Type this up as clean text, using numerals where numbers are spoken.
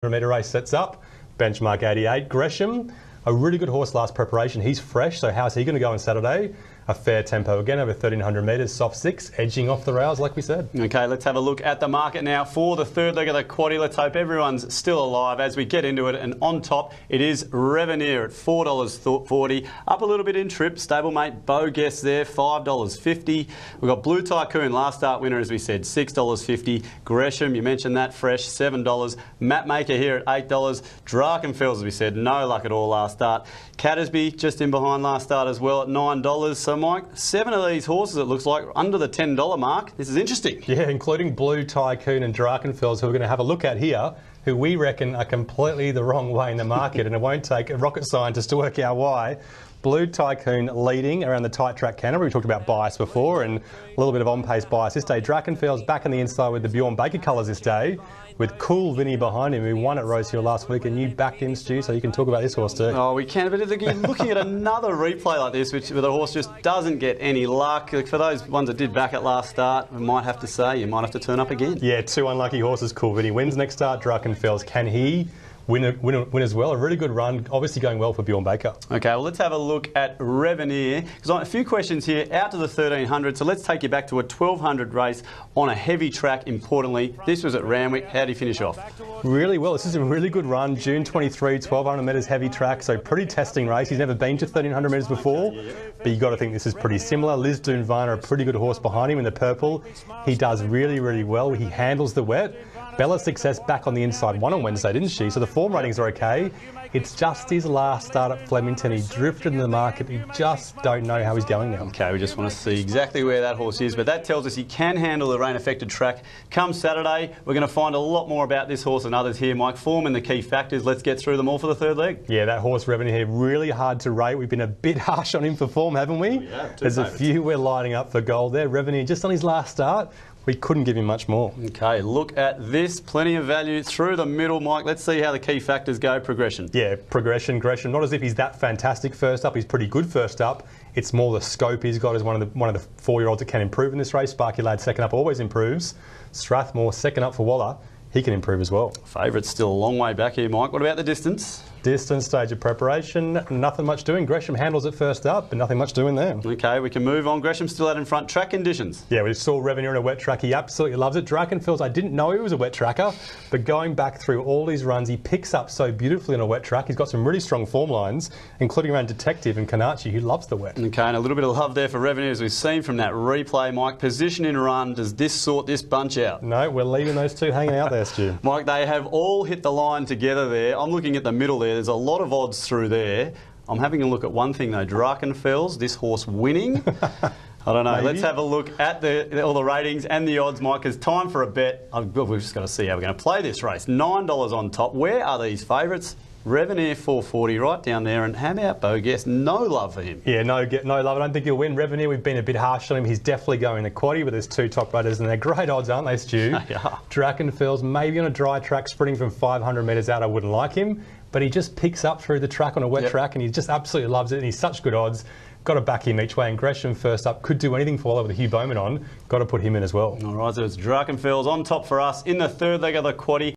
100 metre race sets up. Benchmark 88. Gresham, a really good horse last preparation. He's fresh, so how's he going to go on Saturday? A fair tempo again, over 1,300 metres, soft 6, edging off the rails like we said. Okay, let's have a look at the market now for the third leg of the quaddie. Let's hope everyone's still alive as we get into it. And on top, it is Reveneer at $4.40. Up a little bit in trip. Stablemate Bo Guess there, $5.50. We've got Blue Tycoon, last start winner, as we said, $6.50. Gresham, you mentioned that, fresh, $7. Mapmaker here at $8. Drakenfels, as we said, no luck at all last start. Cattersby just in behind last start as well at $9. So Mike, 7 of these horses, it looks like, under the $10 mark. This is interesting. Yeah, including Blue Tycoon and Drakenfels, who we're going to have a look at here, who we reckon are completely the wrong way in the market, and it won't take a rocket scientist to work out why. Blue Tycoon leading around the tight track Canterbury. We talked about bias before and a little bit of on-pace bias this day. Drakenfels back on the inside with the Bjorn Baker colours this day, with Cool Vinny behind him, who won at Rosehill last week, and you backed him, Stu, so you can talk about this horse too. Oh, we can, but looking at another replay like this, where the horse just doesn't get any luck. For those ones that did back at last start, we might have to say you might have to turn up again. Yeah, 2 unlucky horses. Cool Vinny wins next start. Drakenfels, can he win as well? A really good run, obviously going well for Bjorn Baker. Okay, well, let's have a look at Reveneer, because a few questions here out to the 1,300. So let's take you back to a 1,200 race on a heavy track. Importantly, this was at Randwick. How did he finish off? Really well. This is a really good run. June 23, 1,200 metres heavy track, so pretty testing race. He's never been to 1,300 metres before, but you've got to think this is pretty similar. Liz Dunvana, a pretty good horse behind him in the purple. He does really, really well. He handles the wet. Bella's Success back on the inside won on Wednesday, didn't she? So the form ratings are okay. It's just his last start at Flemington. He drifted in the market. You just don't know how he's going now. Okay, we just want to see exactly where that horse is, but that tells us he can handle the rain-affected track. Come Saturday, we're going to find a lot more about this horse and others here. Mike, form and the key factors. Let's get through them all for the third leg. Yeah, that horse Revenue here, really hard to rate. We've been a bit harsh on him for form, haven't we? Yeah, there's a few we're lining up for gold there. Revenue just on his last start. We couldn't give him much more. Okay, look at this. Plenty of value through the middle, Mike. Let's see how the key factors go. Progression. Yeah, progression, Gresham. Not as if he's that fantastic first up. He's pretty good first up. It's more the scope he's got as one of the 4-year-olds that can improve in this race. Sparky Lad second up always improves. Strathmore second up for Waller. He can improve as well. Favourite's still a long way back here, Mike. What about the distance? Distance, stage of preparation, nothing much doing. Gresham handles it first up, but nothing much doing there. Okay, we can move on. Gresham still out in front. Track conditions. Yeah, we saw Revenue in a wet track. He absolutely loves it. Drakenfels, I didn't know he was a wet tracker, but going back through all his runs, he picks up so beautifully in a wet track. He's got some really strong form lines, including around Detective and Kanachi, who loves the wet. Okay, and a little bit of love there for Revenue, as we've seen from that replay, Mike. Position in run, does this sort this bunch out? No, we're leaving those two hanging out there, Stu. Mike, they have all hit the line together there. I'm looking at the middle there. There's a lot of odds through there. I'm having a look at one thing though. Drakenfels, this horse winning. I don't know. Maybe. Let's have a look at all the ratings and the odds, Mike. It's time for a bet. We've just got to see how we're going to play this race. $9 on top. Where are these favourites? Reveneer $4.40 right down there, and how about Bo Guess? No love for him. Yeah, no love. I don't think he'll win. Reveneer, we've been a bit harsh on him. He's definitely going the quaddie, but there's 2 top runners, and they're great odds, aren't they, Stu? Yeah. Drakenfels, maybe on a dry track, sprinting from 500 metres out, I wouldn't like him, but he just picks up through the track on a wet track, and he just absolutely loves it, and he's such good odds. Got to back him each way, and Gresham first up could do anything for Waller with Hugh Bowman on. Got to put him in as well. All right, so it's Drakenfels on top for us in the third leg of the quaddie.